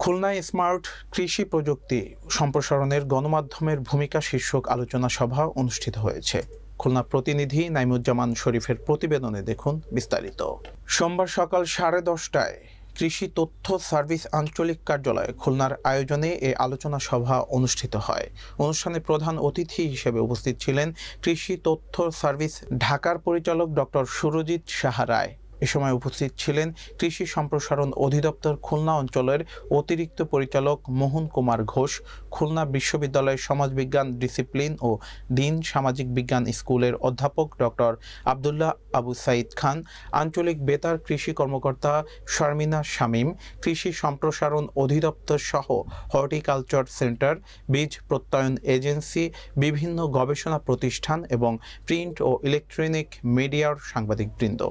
খুলনায় স্মার্ট কৃষি প্রযুক্তি সম্প্রসারণের গণমাধ্যমের ভূমিকা শীর্ষক আলোচনা সভা অনুষ্ঠিত হয়েছে। খুলনা প্রতিনিধি নাইমুজ্জামান শরীফের প্রতিবেদনে দেখুন বিস্তারিত। সোমবার সকাল 10:30টায় কৃষি তথ্য সার্ভিস আঞ্চলিক কার্যালয়ে খুলনার আয়োজনে এ আলোচনা সভা অনুষ্ঠিত হয়। অনুষ্ঠানে প্রধান অতিথি হিসেবে উপস্থিত ছিলেন কৃষি তথ্য সার্ভিস ঢাকার পরিচালক ডক্টর সুরজিৎ সাহা রায়। এ সময় উপস্থিত ছিলেন কৃষি সম্প্রসারণ অধিদপ্তর খুলনা অঞ্চলের অতিরিক্ত পরিচালক মোহন কুমার ঘোষ, খুলনা বিশ্ববিদ্যালয়ের সমাজবিজ্ঞান ডিসিপ্লিন ও দিন সামাজিক বিজ্ঞান স্কুলের অধ্যাপক ডক্টর আব্দুল্লাহ আবু সাইদ খান, আঞ্চলিক বেতার কৃষি কর্মকর্তা শারমিনা শামীম, কৃষি সম্প্রসারণ অধিদপ্তর সহ হর্টিকালচার সেন্টার, বীজ প্রত্যয়ন এজেন্সি, বিভিন্ন গবেষণা প্রতিষ্ঠান এবং প্রিন্ট ও ইলেকট্রনিক মিডিয়ার সাংবাদিকবৃন্দ।